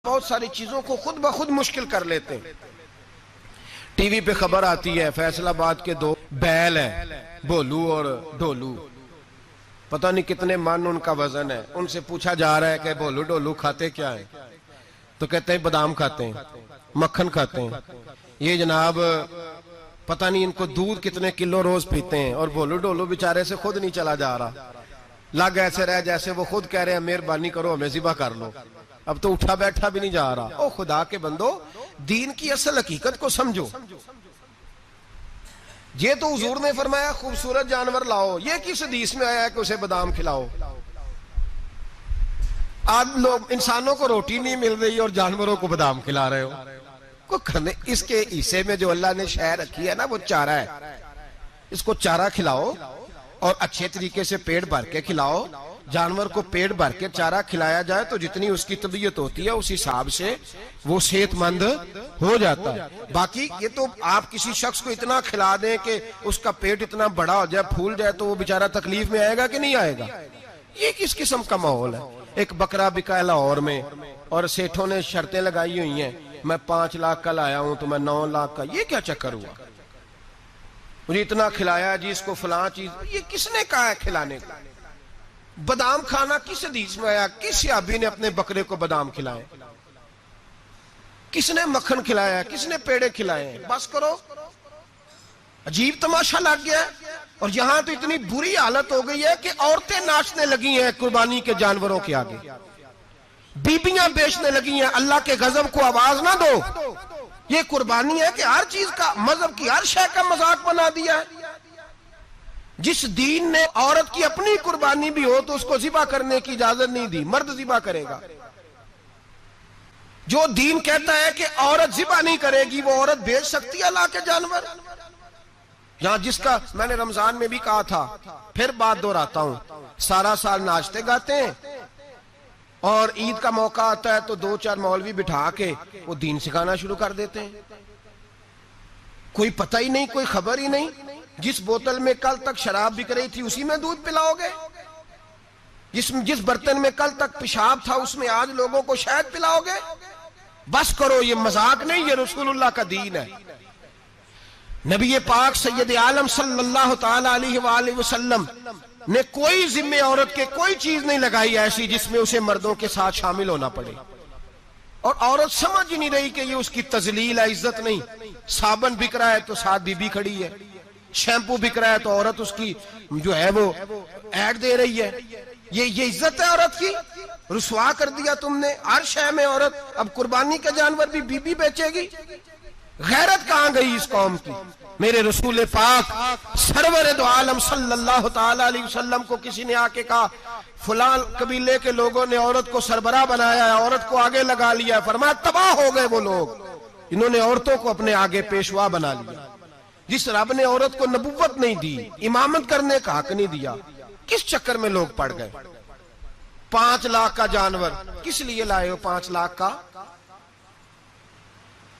بہت ساری چیزوں کو خود بخود مشکل کر لیتے ہیں۔ ٹی وی پہ خبر آتی ہے فیصل آباد کے دو بیل ہیں، بھولو اور ڈھولو، پتہ نہیں کتنے من ان کا وزن ہے۔ ان سے پوچھا جا رہا ہے کہ بھولو ڈھولو کھاتے کیا ہیں؟ تو کہتے ہیں بادام کھاتے ہیں، مکھن کھاتے ہیں۔ یہ جناب پتہ نہیں ان کو دودھ کتنے کلو روز پیتے ہیں، اور بھولو ڈھولو بیچارے سے خود نہیں چلا جا رہا، لگ ایسے رہ جیسے وہ خود کہہ رہے ہیں مہربانی کرو ہمیں ذبح کر لو، اب تو اٹھا بیٹھا بھی نہیں جا رہا۔ او خدا کے بندو، دین کی اصل حقیقت کو سمجھو۔ یہ تو حضور نے فرمایا خوبصورت جانور لاؤ، یہ کس حدیث میں آیا ہے کہ اسے بادام کھلاؤ؟ آج لوگ انسانوں کو روٹی نہیں مل رہی اور جانوروں کو بادام کھلا رہے ہو۔ اس کے حصے میں جو اللہ نے شے رکھی ہے نا وہ چارہ ہے، اس کو چارہ کھلاؤ اور اچھے طریقے سے پیٹ بھر کے کھلاؤ۔ جانور کو پیٹ بھر کے چارہ کھلایا جائے تو جتنی اس کی طبیعت ہوتی ہے اس حساب سے وہ صحت مند ہو جاتا ہے۔ باقی یہ تو آپ کسی شخص کو اتنا کھلا دیں کہ اس کا پیٹ اتنا بڑا ہو جائے، پھول جائے، تو وہ بیچارہ تکلیف میں آئے گا کہ نہیں آئے گا؟ یہ کس قسم کا ماحول ہے؟ ایک بکرا بکا ہے لاہور میں، اور سیٹھوں نے شرطیں لگائی ہوئی ہیں، میں 5 لاکھ کا لایا ہوں تو میں 9 لاکھ کا۔ یہ کیا چکر ہوا؟ مجھے اتنا کھلایا جی، اس کو فلاں چیز۔ یہ کس نے کہا ہے کھلانے کو؟ بادام کھانا کس حدیث میں آیا؟ کس صحابی نے اپنے بکرے کو بادام کھلائے؟ کس نے مکھن کھلایا؟ کس نے پیڑے کھلائے؟ بس کرو، عجیب تماشا لگ گیا ہے۔ اور یہاں تو اتنی بری حالت ہو گئی ہے کہ عورتیں ناچنے لگی ہیں قربانی کے جانوروں کے آگے، بیبیاں بیچنے لگی ہیں۔ اللہ کے غضب کو آواز نہ دو۔ یہ قربانی ہے کہ ہر چیز کا، مذہب کی ہر شے کا مذاق بنا دیا ہے۔ جس دین نے عورت کی اپنی قربانی بھی ہو تو اس کو ذبح کرنے کی اجازت نہیں دی، مرد ذبح کرے گا۔ جو دین کہتا ہے کہ عورت ذبح نہیں کرے گی، وہ عورت بیچ سکتی ہے اللہ کے جانور؟ یہاں جس کا میں نے رمضان میں بھی کہا تھا، پھر بات دہراتا ہوں، سارا سال ناچتے گاتے ہیں، اور عید کا موقع آتا ہے تو 2-4 مولوی بٹھا کے وہ دین سکھانا شروع کر دیتے ہیں۔ کوئی پتہ ہی نہیں، کوئی خبر ہی نہیں۔ جس بوتل میں کل تک شراب بک رہی تھی اسی میں دودھ پلاؤ گے؟ جس برتن میں کل تک پیشاب تھا اس میں آج لوگوں کو شہد پلاؤ گے؟ بس کرو، یہ مذاق نہیں، یہ رسول اللہ کا دین ہے۔ نبی پاک سید عالم صلی اللہ تعالی علیہ وآلہ وسلم نے کوئی ذمہ عورت کے کوئی چیز نہیں لگائی ایسی جس میں اسے مردوں کے ساتھ شامل ہونا پڑے، اور عورت سمجھ ہی نہیں رہی کہ یہ اس کی تذلیل ہے، عزت نہیں۔ صابن بک رہا ہے تو ساتھ بی بی کھڑی ہے، شیمپو بک رہا ہے تو عورت اس کی جو ہے وہ ایڈ دے رہی ہے۔ یہ عزت ہے عورت کی؟ رسوا کر دیا تم نے ہر شے میں عورت۔ اب قربانی کا جانور بھی بی بی بیچے گی؟ غیرت کہاں گئی اس قوم کی؟ میرے رسول پاک سرور دو عالم صلی اللہ تعالی علیہ وسلم کو کسی نے آ کے کہا فلاں قبیلے کے لوگوں نے عورت کو سربراہ بنایا ہے، عورت کو آگے لگا لیا ہے، فرمایا تباہ ہو گئے وہ لوگ، انہوں نے عورتوں کو اپنے آگے پیشوا بنا لیا۔ جس رب نے عورت کو نبوت نہیں دی، امامت کرنے کا حق نہیں دیا، کس چکر میں لوگ پڑ گئے؟ 5 لاکھ کا جانور کس لیے لائے ہو؟ 5 لاکھ کا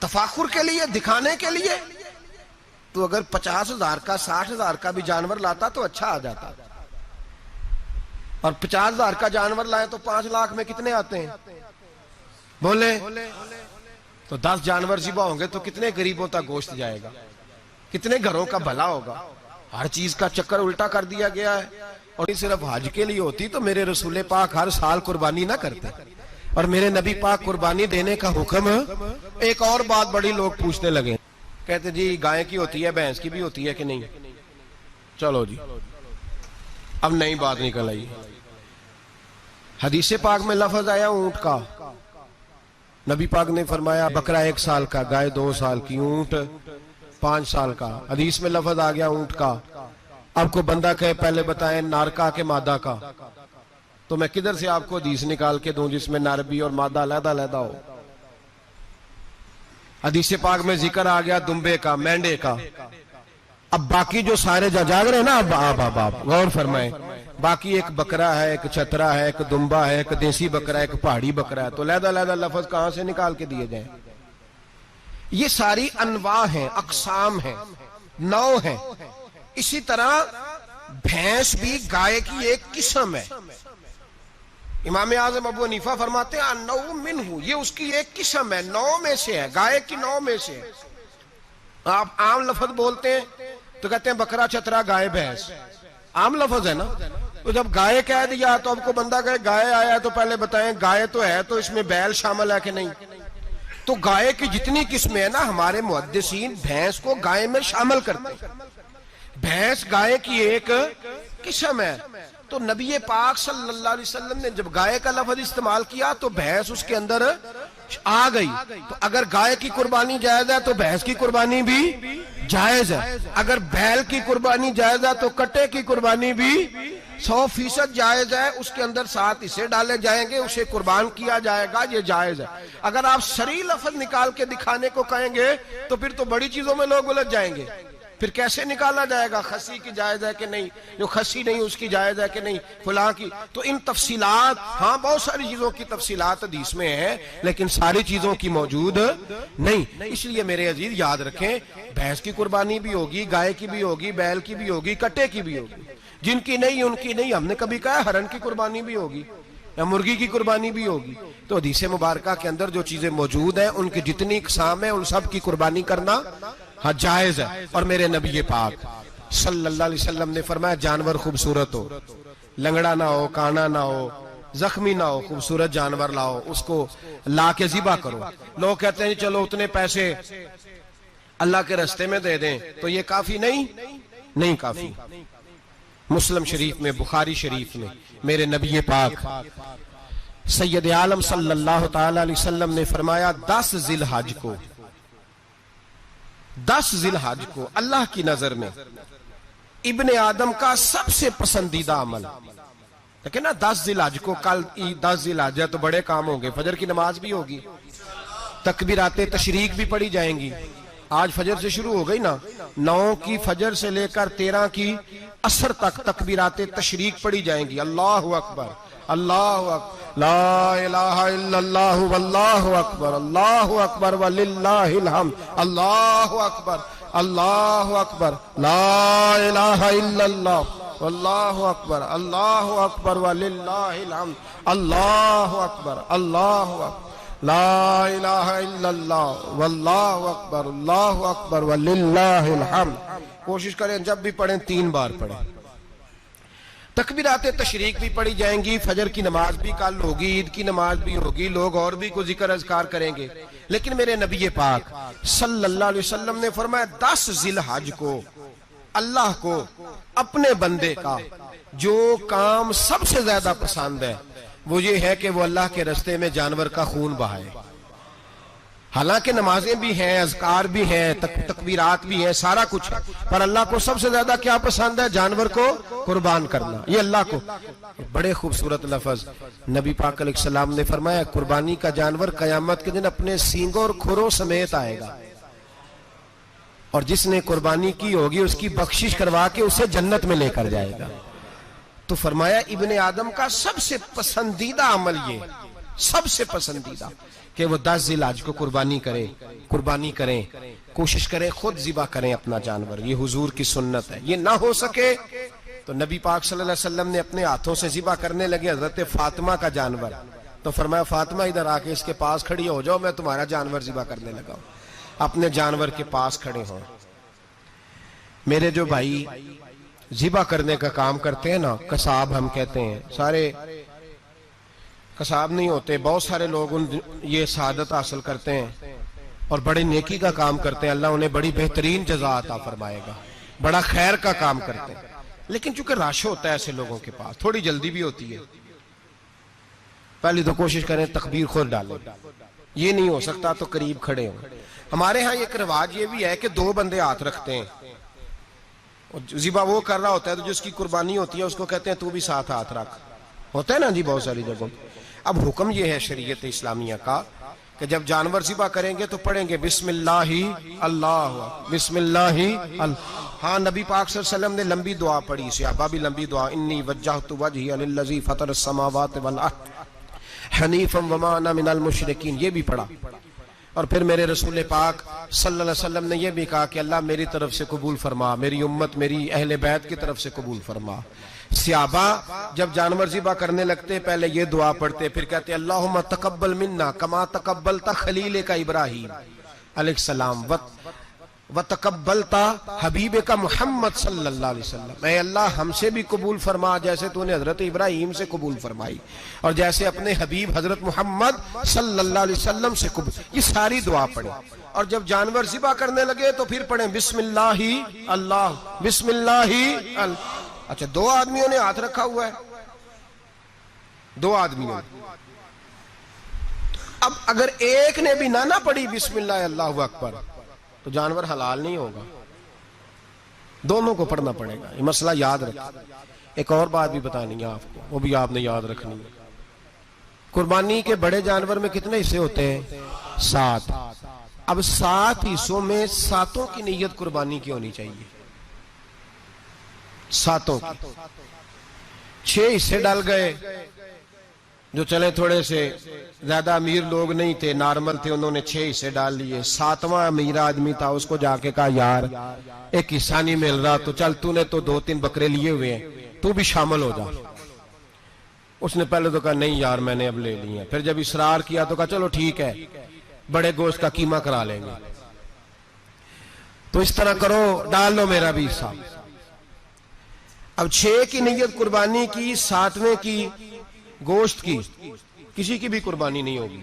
تفاخر کے لیے، دکھانے کے لیے؟ تو اگر 50,000 کا 60,000 کا بھی جانور لاتا تو اچھا آ جاتا، اور 50,000 کا جانور لائے تو 5 لاکھ میں کتنے آتے ہیں؟ بولے تو 10 جانور ذبح ہوں گے تو کتنے غریبوں تک گوشت جائے گا، کتنے گھروں کا بھلا ہوگا؟ ہر چیز کا چکر الٹا کر دیا گیا ہے۔ اور صرف حج کے لیے ہوتی تو میرے رسول پاک ہر سال قربانی نہ کرتے، اور میرے نبی پاک قربانی دینے کا حکم۔ ایک اور بات بڑی لوگ پوچھنے لگے، کہتے جی گائے کی ہوتی ہے، بھینس کی بھی ہوتی ہے کہ نہیں؟ چلو جی، اب نئی بات نکل آئی۔ حدیث پاک میں لفظ آیا اونٹ کا، نبی پاک نے فرمایا بکرا 1 سال کا، گائے 2 سال کی، اونٹ 5 سال کا۔ حدیث میں لفظ آ گیا اونٹ کا۔ اب کو بندہ کہے پہلے بتائیں نارکا کے مادہ کا، تو میں کدھر سے آپ کو حدیث نکال کے دوں جس میں نر بھی اور مادہ علیحدہ علیحدہ ہو؟ حدیث پاک میں ذکر آ گیا دمبے کا، مینڈے کا۔ اب باقی جو سارے جاگ رہے ہیں نا، اب غور فرمائیں، باقی ایک بکرا ہے، ایک چھترا ہے، ایک دمبا ہے، ایک دیسی بکرا ہے، ایک پہاڑی بکرا ہے، تو علیحدہ علیحدہ لفظ کہاں سے نکال کے دیے جائیں؟ یہ ساری انواع ہیں، اقسام ہیں، نوع ہیں۔ اسی طرح بھینس بھی گائے کی ایک قسم ہے، امام اعظم ابو حنیفہ فرماتے ہیں النوع منہ، یہ اس کی ایک قسم ہے، نوع میں سے ہے، گائے کی نوع میں سے ہے۔ آپ عام لفظ بولتے ہیں تو کہتے ہیں بکرا چترا گائے بھینس، عام لفظ ہے نا۔ تو جب گائے کہہ دیا تو اب کو بندہ کہے گائے آیا تو پہلے بتائیں گائے تو ہے تو اس میں بیل شامل ہے کہ نہیں؟ تو گائے کی جتنی قسمیں ہیں نا ہمارے محدثین بھینس کو گائے میں شامل کرتے ہیں، بھینس گائے کی ایک قسم ہے۔ تو نبی پاک صلی اللہ علیہ وسلم نے جب گائے کا لفظ استعمال کیا تو بھینس اس کے اندر آ گئی۔ تو اگر گائے کی قربانی جائز ہے تو بھینس کی قربانی بھی جائز ہے، اگر بیل کی قربانی جائز ہے تو کٹے کی قربانی بھی 100% جائز ہے، اس کے اندر 7 حصے ڈالے جائیں گے، اسے قربان کیا جائے گا، یہ جائز ہے۔ اگر آپ صریح لفظ نکال کے دکھانے کو کہیں گے تو پھر تو بڑی چیزوں میں لوگ الجھ جائیں گے، پھر کیسے نکالا جائے گا خسی کی جائز ہے کہ نہیں، جو خسی نہیں اس کی جائز ہے کہ نہیں، فلاں کی۔ تو ان تفصیلات، ہاں بہت ساری چیزوں کی تفصیلات حدیث میں ہیں لیکن ساری چیزوں کی موجود نہیں۔ اس لیے میرے عزیز یاد رکھیں، بھینس کی قربانی بھی ہوگی، گائے کی بھی ہوگی، بیل کی بھی ہوگی، کٹے کی بھی ہوگی، جن کی نہیں ان کی نہیں۔ ہم نے کبھی کہا ہرن کی قربانی بھی ہوگی یا مرغی کی قربانی بھی ہوگی۔ تو حدیث مبارکہ کے اندر جو چیزیں موجود ہیں ان کی جتنی اقسام ہیں ان سب کی قربانی کرنا ہاں جائز ہے۔ اور میرے نبی پاک صلی اللہ علیہ وسلم نے فرمایا جانور خوبصورت ہو، لنگڑا نہ ہو، کانا نہ ہو، زخمی نہ ہو، خوبصورت جانور لاؤ، اس کو لا کے ذبح کرو۔ لوگ کہتے ہیں چلو اتنے پیسے اللہ کے راستے میں دے دیں تو یہ کافی نہیں کافی۔ مسلم شریف میں، بخاری شریف میں میرے نبی پاک سید عالم صلی اللہ تعالی علیہ وسلم نے فرمایا 10 ذی الحج کو اللہ کی نظر میں ابن آدم کا سب سے پسندیدہ عمل، لیکن نا 10 ذی الحج کو، کل 10 ذی الحج ہے تو بڑے کام ہوں گے، فجر کی نماز بھی ہوگی، تکبیرات تشریق بھی پڑھی جائیں گی۔ آج فجر سے شروع ہو گئی نا، 9 کی فجر سے لے کر 13 کی عصر تک تکبیرات تشریق پڑھی جائیں گی۔ اللہ اکبر، اللہ اکبر، لا الہ الا اللہ واللہ اکبر، اللہ اکبر وللہ الحمد، اللہ اکبر، اللہ اکبر، لا الہ الا اللہ واللہ اکبر، اللہ اکبر وللہ الحمد، اللہ اکبر، اللہ اکبر، لا الہ الا اللہ واللہ اکبر، اللہ اکبر وللہ الحمد۔ کوشش کریں جب بھی پڑھیں 3 بار پڑھیں۔ تکبیرات تشریق بھی پڑھی جائیں گی، فجر کی نماز بھی کل ہوگی، عید کی نماز بھی ہوگی، لوگ اور بھی کوئی ذکر اذکار کریں گے۔ لیکن میرے نبی پاک صلی اللہ علیہ وسلم نے فرمایا 10 ذی الحج کو اللہ کو اپنے بندے کا جو کام سب سے زیادہ پسند ہے وہ یہ ہے کہ وہ اللہ کے راستے میں جانور کا خون بہائے۔ حالانکہ نمازیں بھی ہیں، اذکار بھی ہیں، تکبیرات بھی ہیں، سارا کچھ ہے، پر اللہ کو سب سے زیادہ کیا پسند ہے؟ جانور کو قربان کرنا۔ یہ اللہ کو بڑے خوبصورت لفظ نبی پاک علیہ السلام نے فرمایا قربانی کا جانور قیامت کے دن اپنے سینگوں اور کھروں سمیت آئے گا، اور جس نے قربانی کی ہوگی اس کی بخشش کروا کے اسے جنت میں لے کر جائے گا۔ تو فرمایا ابن آدم کا سب سے پسندیدہ عمل یہ، سب سے پسندیدہ، کہ وہ 10 ذی الحج کو قربانی کریں، کوشش کریں خود ذبح کریں اپنا جانور۔ یہ حضور کی سنت ہے۔ یہ نہ ہو سکے تو نبی پاک صلی اللہ علیہ وسلم نے اپنے ہاتھوں سے ذبح کرنے لگے حضرت فاطمہ کا جانور، تو فرمایا فاطمہ ادھر آ کے اس کے پاس کھڑی ہو جاؤ، میں تمہارا جانور ذبح کرنے لگا ہوں۔ اپنے جانور کے پاس کھڑے ہوں۔ میرے جو بھائی ذبح کرنے کا کام کرتے ہیں نا، قصاب ہم کہتے ہیں، سارے قصاب نہیں ہوتے، بہت سارے لوگ یہ سعادت حاصل کرتے ہیں اور بڑے نیکی کا کام کرتے ہیں، اللہ انہیں بڑی بہترین جزا عطا فرمائے گا، بڑا خیر کا کام کرتے ہیں۔ لیکن چونکہ رش ہوتا ہے ایسے لوگوں کے پاس، تھوڑی جلدی بھی ہوتی ہے، پہلی تو کوشش کریں تکبیر خود ڈالیں، یہ نہیں ہو سکتا تو قریب کھڑے ہوں۔ ہمارے ہاں ایک رواج یہ بھی ہے کہ 2 بندے ہاتھ رکھتے ہیں، ذبح وہ کر رہا ہوتا ہے تو جس کی قربانی ہوتی ہے اس کو کہتے ہیں تو بھی ساتھ ہاتھ رکھ، ہوتا ہے نا جی بہت ساری جگہوں۔ اب حکم یہ ہے شریعت اسلامیہ کا کہ جب جانور ذبح کریں گے تو پڑھیں گے بسم اللہ اللہ، بسم اللہ اللہ۔ ہاں نبی پاک صلی اللہ علیہ وسلم نے لمبی دعا پڑھی، صحابہ بھی لمبی دعا، انی وجہت وجہی للذی فطر السماوات والارض حنیفا وما انا من المشرکین، یہ بھی پڑھا۔ اور پھر میرے رسول پاک صلی اللہ علیہ وسلم نے یہ بھی کہا کہ اللہ میری طرف سے قبول فرما، میری امت میری اہل بیت کی طرف سے قبول فرما۔ صحابہ جب جانور ذبح کرنے لگتے پہلے یہ دعا پڑھتے، پھر کہتے اللہم تقبل منا کما تقبلت خلیل کا ابراہیم علیہ السلام وتقبلت حبیب کا محمد صلی اللہ علیہ وسلم، اے اللہ ہم سے بھی قبول فرما جیسے تو نے حضرت ابراہیم سے قبول فرمائی اور جیسے اپنے حبیب حضرت محمد صلی اللہ علیہ وسلم سے قبول۔ یہ ساری دعا پڑھیں، اور جب جانور ذبح کرنے لگے تو پھر پڑھیں بسم اللہ اللہ بسم اللہ اللہ۔ اچھا، دو آدمیوں نے ہاتھ رکھا ہوا ہے، دو آدمیوں نے، اب اگر ایک نے بھی نہ پڑھی بسم اللہ اللہ اکبر تو جانور حلال نہیں ہوگا، دونوں کو پڑھنا پڑے گا۔ یہ مسئلہ یاد رکھیں۔ ایک اور بات بھی بتانی ہے آپ کو، وہ بھی آپ نے یاد رکھنی ہے۔ قربانی کے بڑے جانور میں کتنے حصے ہوتے ہیں؟ 7۔ اب 7 حصوں میں 7 کی نیت قربانی کی ہونی چاہیے، 7 کی۔ 6 حصے ڈال گئے، جو چلے تھوڑے سے زیادہ امیر لوگ نہیں تھے، نارمل تھے، انہوں نے 6 حصے ڈال لیے۔ 7واں امیر آدمی تھا، اس کو جا کے کہا یار ایک حصہ نہیں مل رہا تو چل تو نے تو 2-3 بکرے لیے ہوئے ہیں تو بھی شامل ہو جا۔ اس نے پہلے تو کہا نہیں یار میں نے اب لے لی ہیں، پھر جب اصرار کیا تو کہا چلو ٹھیک ہے بڑے گوشت کا قیمہ کرا لیں گے۔ تو اس طرح کرو، ڈال لو میرا بھی حصہ۔ اب 6 کی نیت قربانی کی، 7ویں کی گوشت کی، کسی کی بھی قربانی نہیں ہوگی،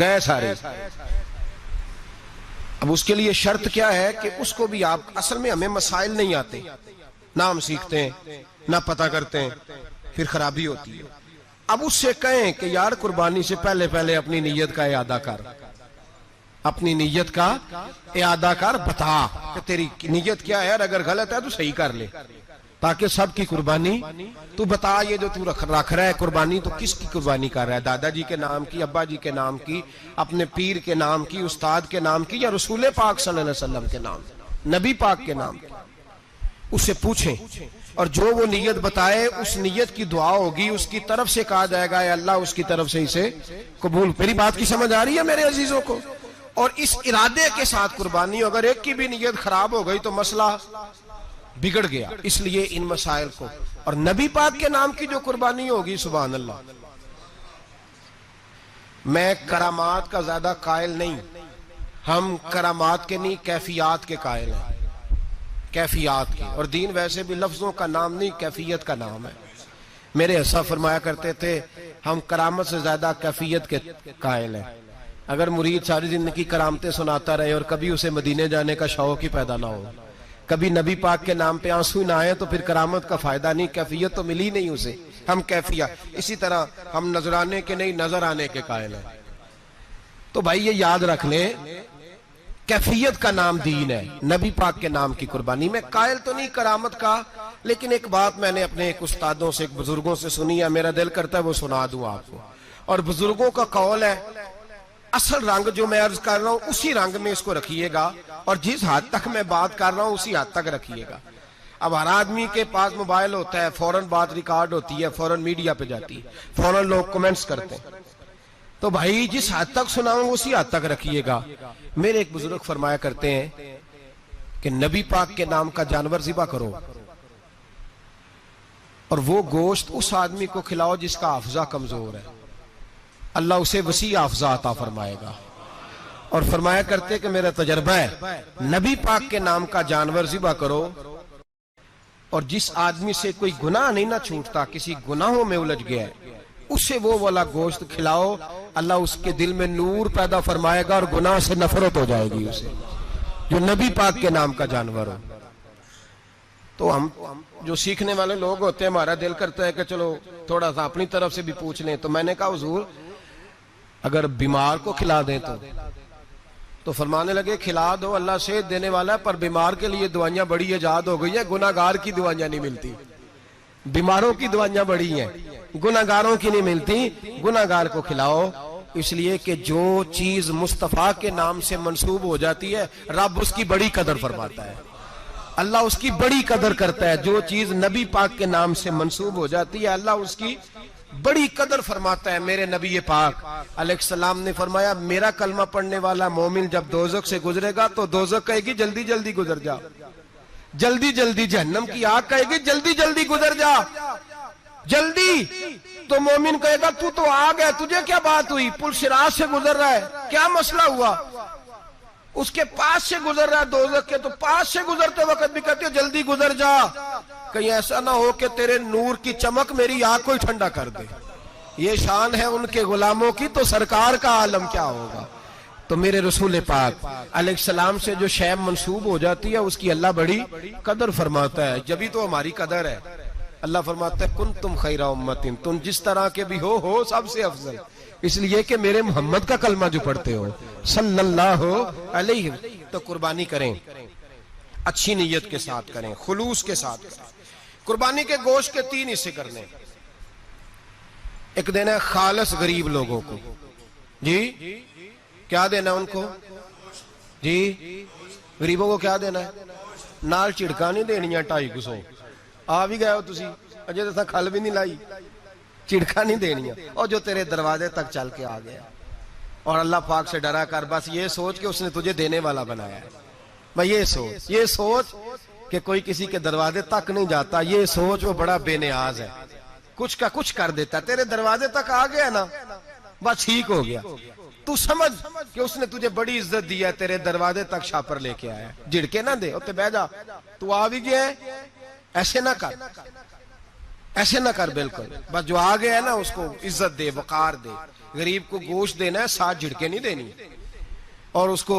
گئے سارے۔ اب اس کے لیے شرط کیا ہے کہ اس کو بھی آپ، اصل میں ہمیں مسائل نہیں آتے، نہ ہم سیکھتے ہیں نہ پتہ کرتے ہیں، پھر خرابی ہوتی ہے۔ اب اس سے کہیں کہ یار قربانی سے پہلے اپنی نیت کا اعادہ کر، اپنی نیت کا اعادہ کر، بتا کہ تیری نیت کیا ہے، اگر غلط ہے تو صحیح کر لے، تاکہ سب کی قربانی تو بتا۔ یہ جو تو رکھ رہا ہے قربانی تو کس کی قربانی کر رہا ہے؟ دادا جی کے نام کی، ابا جی کے نام کی، اپنے پیر کے نام کی، استاد کے نام کی، یا رسول پاک صلی اللہ علیہ وسلم کے نام، نبی پاک کے نام کی؟ اس سے پوچھیں، اور جو وہ نیت بتائے اس نیت کی دعا ہوگی، اس کی طرف سے کہا جائے گا اے اللہ اس کی طرف سے اسے قبول۔ میری بات کی سمجھ آ رہی ہے میرے عزیزوں کو؟ اور اس ارادے کے ساتھ قربانی، اگر ایک کی بھی نیت خراب ہو گئی تو مسئلہ بگڑ گیا۔ اس لیے ان مسائل کو، اور نبی پاک کے نام کی جو قربانی ہوگی، سبحان اللہ۔ میں کرامات کا زیادہ قائل نہیں، ہم کرامات کے نہیں کیفیات کے قائل ہیں، کیفیات کی۔ اور دین ویسے بھی لفظوں کا نام نہیں کیفیت کا نام ہے۔ میرے حصہ فرمایا کرتے تھے ہم کرامت سے زیادہ کیفیت کے قائل ہیں۔ اگر مرید ساری زندگی کرامتیں سناتا رہے اور کبھی اسے مدینے جانے کا شوق ہی پیدا نہ ہو، کبھی نبی پاک کے نام پہ آنسو نہ آئے، تو پھر کرامت کا فائدہ نہیں، کیفیت تو ملی نہیں اسے۔ ہم کیفیت، اسی طرح ہم نظرانے کے نہیں نظر آنے کے قائل ہیں۔ تو بھائی یہ یاد رکھ لیں، کیفیت کا نام دین ہے، نبی پاک کے نام کی قربانی۔ میں قائل تو نہیں کرامت کا، لیکن ایک بات میں نے اپنے ایک استادوں سے، ایک بزرگوں سے سنی ہے، میرا دل کرتا ہے وہ سنا دوں آپ کو۔ اور بزرگوں کا قول ہے اصل رنگ جو میں عرض کر رہا ہوں اسی رنگ میں اس کو رکھیے گا، اور جس حد تک میں بات کر رہا ہوں اسی حد تک رکھیے گا۔ اب ہر آدمی کے پاس موبائل ہوتا ہے، فوراً بات ریکارڈ ہوتی ہے، فوراً میڈیا پہ جاتی ہے، فوراً لوگ کمنٹس کرتے ہیں۔ تو بھائی جس حد تک سناؤں اسی حد تک رکھیے گا۔ میرے ایک بزرگ فرمایا کرتے ہیں کہ نبی پاک کے نام کا جانور ذبح کرو، اور وہ گوشت اس آدمی کو کھلاؤ جس کا حافظہ کمزور ہے، اللہ اسے وسیع حافظہ عطا فرمائے گا۔ اور فرمایا کرتے کہ میرا تجربہ ہے، نبی پاک کے نام کا جانور ذبح کرو، اور جس آدمی سے کوئی گناہ نہیں نہ چھوٹتا، کسی گناہوں میں الجھ گیا ہے، اسے وہ والا گوشت کھلاؤ، اللہ اس کے دل میں نور پیدا فرمائے گا اور گناہ سے نفرت ہو جائے گی اسے، جو نبی پاک کے نام کا جانور ہو۔ تو ہم جو سیکھنے والے لوگ ہوتے ہیں، ہمارا دل کرتا ہے کہ چلو تھوڑا سا اپنی طرف سے بھی پوچھ لیں۔ تو میں نے کہا حضور اگر بیمار کو کھلا دیں تو فرمانے لگے کھلا دو، اللہ صحت دینے والا ہے، پر بیمار کے لیے دوائیاں بڑی ایجاد ہو گئی ہیں، گناہگار کی دوائیاں نہیں ملتی۔ بیماروں کی دوائیاں بڑی ہیں، گناہگاروں کی نہیں ملتی۔ گناہگار کو کھلاؤ، اس لیے کہ جو چیز مصطفیٰ کے نام سے منسوب ہو جاتی ہے رب اس کی بڑی قدر فرماتا ہے، اللہ اس کی بڑی قدر کرتا ہے۔ جو چیز نبی پاک کے نام سے منسوب ہو جاتی ہے اللہ اس کی بڑی قدر فرماتا ہے میرے نبی پاک علیہ السلام نے فرمایا میرا کلمہ پڑھنے والا مومن جب دوزخ سے گزرے گا تو دوزخ کہے گی جلدی جلدی گزر جا، جلدی جلدی جہنم کی آگ کہے گی جلدی جلدی گزر جا جلدی، تو مومن کہے گا تو آ گیا، تجھے کیا بات ہوئی، پل صراط سے گزر رہا ہے، کیا مسئلہ ہوا، اس کے پاس سے گزر رہا ہے دوزخ کے، تو پاس سے گزرتے وقت بھی کہتے جلدی گزر جا، کہیں ایسا نہ ہو کہ تیرے نور کی چمک میری آنکھ کو ہی ٹھنڈا کر دے۔ یہ شان ہے ان کے غلاموں کی، تو سرکار کا عالم کیا ہوگا۔ تو میرے رسول پاک علیہ السلام سے جو شے منسوب ہو جاتی ہے اس کی اللہ بڑی قدر فرماتا ہے، جبھی تو ہماری قدر ہے۔ اللہ فرماتا ہے کنتم خیر امت، تم جس طرح کے بھی ہو سب سے افضل، اس لیے کہ میرے محمد کا کلمہ جو پڑھتے ہو صلی اللہ علیہ۔ تو قربانی کریں، اچھی نیت کے ساتھ کریں، خلوص کے ساتھ کریں۔ قربانی کے گوشت کے 3 حصے کرنے، ایک دینا ہے خالص غریب لوگوں کو، جی کیا دینا ان کو، جی غریبوں کو کیا دینا ہے، نال چڑکا نہیں دینیاں 250 آ بھی گئے ہو تسی اجے تو کھل بھی نہیں لائی، چڑکا نہیں دینیاں، اور جو تیرے دروازے تک چل کے آ گیا، اور اللہ پاک سے ڈرا کر بس یہ سوچ کہ اس نے تجھے دینے والا بنایا ہے، میں یہ سوچ کہ کوئی کسی کے دروازے تک نہیں جاتا، یہ سوچ وہ بڑا بے نیاز ہے، کچھ کا کچھ کر دیتا، تیرے دروازے تک آ گیا نا بس ٹھیک ہو گیا، تو سمجھ کہ اس نے تجھے بڑی عزت دی ہے، تیرے دروازے تک شاپر لے کے آیا، جھڑکے نہ دے، اتنے بہ جا، تو آ بھی گیا ہے، ایسے نہ کر، ایسے نہ کر، بالکل بس جو آ گیا ہے نا اس کو عزت دے، وقار دے۔ غریب کو گوشت دینا ہے، 7 جھڑکے نہیں دینی۔ اور اس کو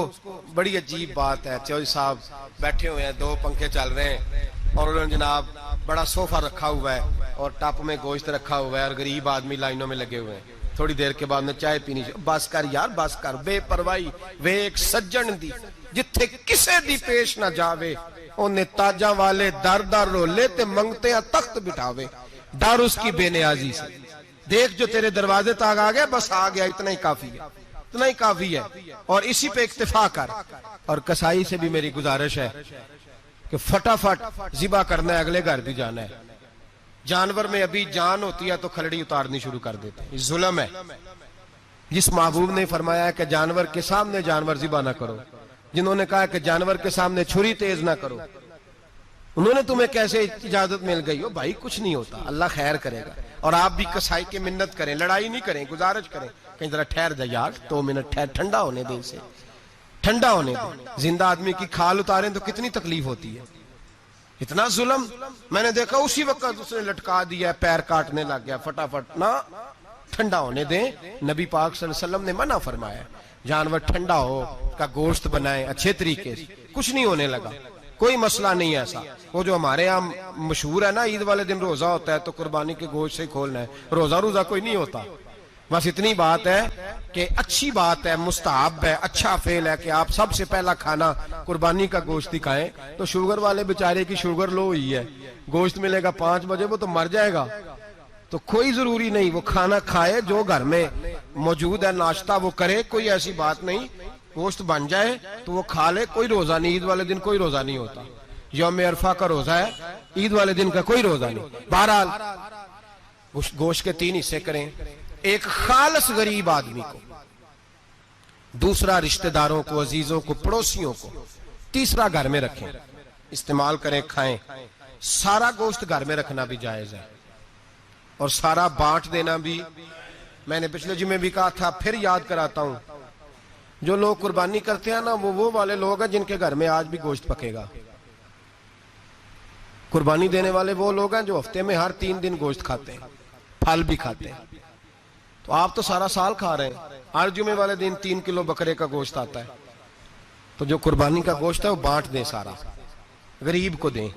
بڑی عجیب بات ہے، چودھری صاحب بیٹھے ہوئے ہیں، 2 پنکھے چل رہے ہیں، اور انہوں نے جناب بڑا صوفہ رکھا ہوا ہے اور ٹپ میں گوشت رکھا ہوا ہے، اور غریب آدمی لائنوں میں لگے ہوئے ہیں، تھوڑی دیر کے بعد میں چائے پینی، بس کر یار بس کر، بے پرواہی وے ایک سجن دی جتھے کسے دی پیش نہ جاوے، انہیں تاجاں والے در در رولے تے منگتے ہیں تخت بٹھاوے، ڈر اس کی بے نیازی سے، دیکھ جو تیرے دروازے تک آ گیا بس آ گیا، اتنا ہی کافی ہے، اتنا ہی کافی ہے، اور اسی پہ اکتفا کر۔ اور کسائی سے بھی میری گزارش ہے کہ فٹافٹ ذبح کرنا ہے، اگلے گھر بھی جانا ہے، جانور میں ابھی جان ہوتی ہے تو کھلڑی اتارنی شروع کر دیتے ہیں، یہ ظلم ہے۔ جس محبوب نے فرمایا ہے کہ جانور کے سامنے جانور ذبح نہ کرو، جنہوں نے کہا کہ جانور کے سامنے چھری تیز نہ کرو، انہوں نے تمہیں کیسے اجازت مل گئی ہو؟ بھائی کچھ نہیں ہوتا، اللہ خیر کرے گا۔ اور آپ بھی کسائی کی منت کریں، لڑائی نہیں کریں، گزارش کریں، کہیں ذرا ٹھہر جا یار، 2 منٹ ٹھہر، ٹھنڈا ہونے دے، اسے ٹھنڈا ہونے دے۔ زندہ آدمی کی کھال اتاریں تو کتنی تکلیف ہوتی ہے، اتنا ظلم میں نے دیکھا، اسی وقت اس نے لٹکا دیا، پیر کاٹنے لگ گیا، فٹافٹ نہ، ٹھنڈا ہونے دیں۔ نبی پاک صلی اللہ علیہ وسلم نے منع فرمایا، جانور ٹھنڈا ہو کا گوشت بنائیں اچھے طریقے سے، کچھ نہیں ہونے لگا، کوئی مسئلہ نہیں ہے ایسا۔ وہ جو ہمارے یہاں مشہور ہے نا، عید والے دن روزہ ہوتا ہے تو قربانی کے گوشت سے کھولنا ہے، روزہ کوئی نہیں ہوتا، بس اتنی بات ہے کہ اچھی بات ہے، مستحب ہے، اچھا فعل ہے کہ آپ سب سے پہلا کھانا قربانی کا گوشت ہی کھائیں۔ تو شوگر والے بیچارے کی شوگر لو ہوئی ہے، گوشت ملے گا 5 بجے، وہ تو مر جائے گا، تو کوئی ضروری نہیں، وہ کھانا کھائے جو گھر میں موجود ہے، ناشتہ وہ کرے، کوئی ایسی بات نہیں، گوشت بن جائے تو وہ کھا لے، کوئی روزہ نہیں، عید والے دن کوئی روزہ نہیں ہوتا، یوم عرفہ کا روزہ ہے، عید والے دن کا کوئی روزہ نہیں۔ بہرحال گوشت کے 3 حصے کریں، ایک خالص غریب آدمی کو، دوسرا رشتہ داروں کو، عزیزوں کو، پڑوسیوں کو، تیسرا گھر میں رکھیں، استعمال کریں، کھائیں۔ سارا گوشت گھر میں رکھنا بھی جائز ہے، اور سارا بانٹ دینا بھی۔ میں نے پچھلے جمعے بھی کہا تھا، پھر یاد کراتا ہوں، جو لوگ قربانی کرتے ہیں نا، وہ والے لوگ ہیں جن کے گھر میں آج بھی گوشت پکے گا۔ قربانی دینے والے وہ لوگ ہیں جو ہفتے میں ہر 3 دن گوشت کھاتے ہیں، پھل بھی کھاتے ہیں، تو آپ تو سارا سال کھا رہے ہیں، ہر جمعے والے دن 3 کلو بکرے کا گوشت آتا ہے، تو جو قربانی کا گوشت ہے وہ بانٹ دیں، سارا غریب کو دیں،